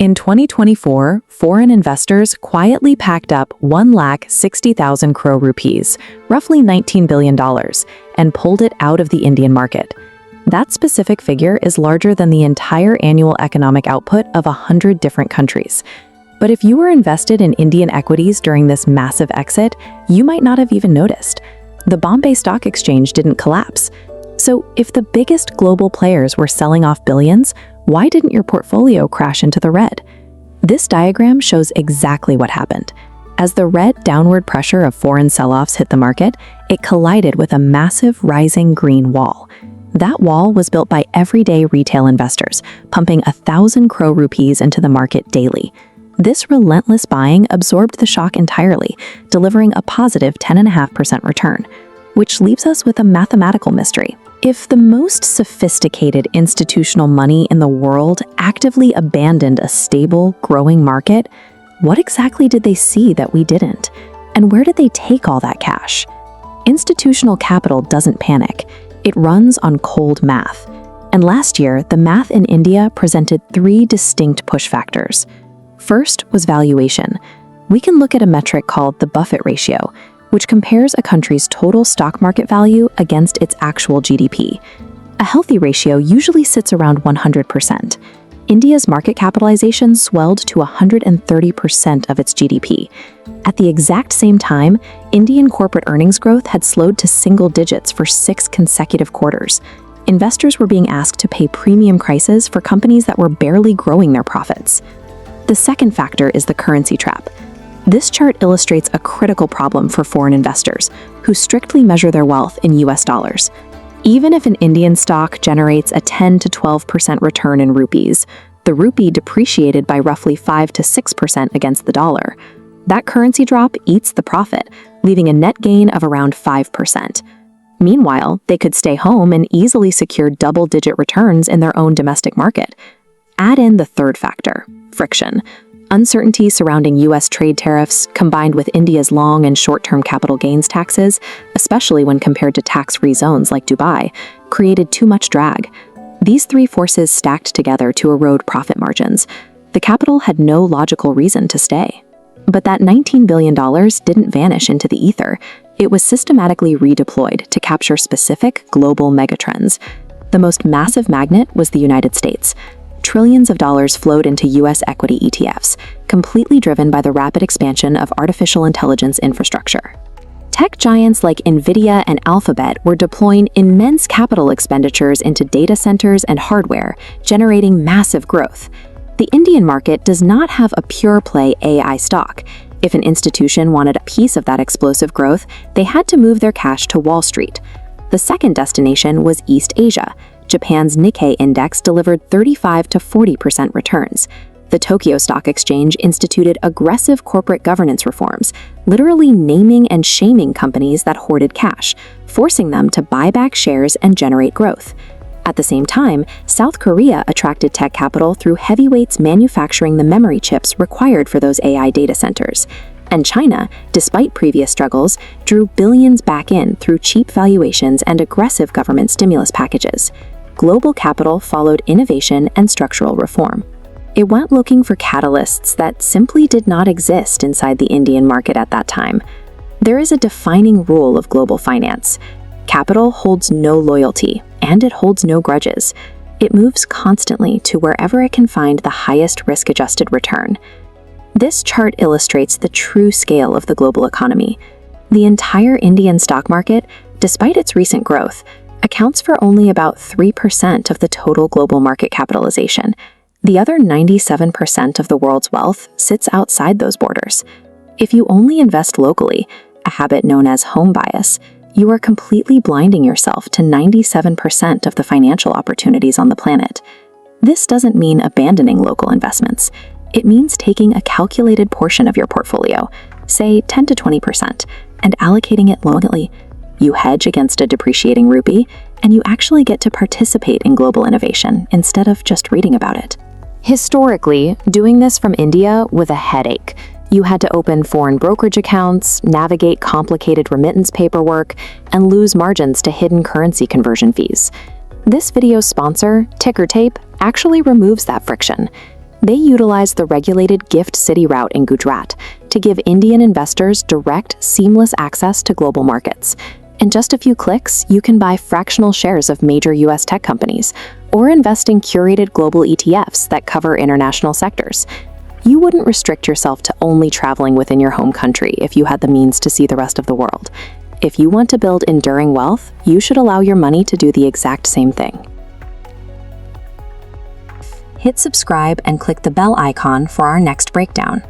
In 2024, foreign investors quietly packed up 1,60,000 crore rupees, roughly $19 billion, and pulled it out of the Indian market. That specific figure is larger than the entire annual economic output of 100 different countries. But if you were invested in Indian equities during this massive exit, you might not have even noticed. The Bombay Stock Exchange didn't collapse. So if the biggest global players were selling off billions, why didn't your portfolio crash into the red? This diagram shows exactly what happened. As the red downward pressure of foreign sell-offs hit the market, it collided with a massive rising green wall. That wall was built by everyday retail investors, pumping 1,000 crore rupees into the market daily. This relentless buying absorbed the shock entirely, delivering a positive 10.5% return, which leaves us with a mathematical mystery. If the most sophisticated institutional money in the world actively abandoned a stable, growing market, what exactly did they see that we didn't? And where did they take all that cash? Institutional capital doesn't panic. It runs on cold math. And last year, the math in India presented 3 distinct push factors. First was valuation. We can look at a metric called the Buffett ratio, which compares a country's total stock market value against its actual GDP. A healthy ratio usually sits around 100%. India's market capitalization swelled to 130% of its GDP. At the exact same time, Indian corporate earnings growth had slowed to single digits for 6 consecutive quarters. Investors were being asked to pay premium prices for companies that were barely growing their profits. The second factor is the currency trap. This chart illustrates a critical problem for foreign investors who strictly measure their wealth in US dollars. Even if an Indian stock generates a 10 to 12% return in rupees, the rupee depreciated by roughly 5 to 6% against the dollar. That currency drop eats the profit, leaving a net gain of around 5%. Meanwhile, they could stay home and easily secure double-digit returns in their own domestic market. Add in the third factor, friction. Uncertainty surrounding U.S. trade tariffs, combined with India's long and short-term capital gains taxes, especially when compared to tax-free zones like Dubai, created too much drag. These 3 forces stacked together to erode profit margins. The capital had no logical reason to stay. But that $19 billion didn't vanish into the ether. It was systematically redeployed to capture specific global megatrends. The most massive magnet was the United States. Trillions of dollars flowed into U.S. equity ETFs, completely driven by the rapid expansion of artificial intelligence infrastructure. Tech giants like Nvidia and Alphabet were deploying immense capital expenditures into data centers and hardware, generating massive growth. The Indian market does not have a pure-play AI stock. If an institution wanted a piece of that explosive growth, they had to move their cash to Wall Street. The second destination was East Asia. Japan's Nikkei index delivered 35 to 40% returns. The Tokyo Stock Exchange instituted aggressive corporate governance reforms, literally naming and shaming companies that hoarded cash, forcing them to buy back shares and generate growth. At the same time, South Korea attracted tech capital through heavyweights manufacturing the memory chips required for those AI data centers. And China, despite previous struggles, drew billions back in through cheap valuations and aggressive government stimulus packages. Global capital followed innovation and structural reform. It went looking for catalysts that simply did not exist inside the Indian market at that time. There is a defining rule of global finance. Capital holds no loyalty, and it holds no grudges. It moves constantly to wherever it can find the highest risk-adjusted return. This chart illustrates the true scale of the global economy. The entire Indian stock market, despite its recent growth, accounts for only about 3% of the total global market capitalization. The other 97% of the world's wealth sits outside those borders. If you only invest locally, a habit known as home bias, you are completely blinding yourself to 97% of the financial opportunities on the planet. This doesn't mean abandoning local investments. It means taking a calculated portion of your portfolio, say 10 to 20%, and allocating it locally. You hedge against a depreciating rupee, and you actually get to participate in global innovation instead of just reading about it. Historically, doing this from India was a headache. You had to open foreign brokerage accounts, navigate complicated remittance paperwork, and lose margins to hidden currency conversion fees. This video's sponsor, Ticker Tape, actually removes that friction. They utilize the regulated Gift City route in Gujarat to give Indian investors direct, seamless access to global markets. In just a few clicks, you can buy fractional shares of major US tech companies or invest in curated global ETFs that cover international sectors. You wouldn't restrict yourself to only traveling within your home country if you had the means to see the rest of the world. If you want to build enduring wealth, you should allow your money to do the exact same thing. Hit subscribe and click the bell icon for our next breakdown.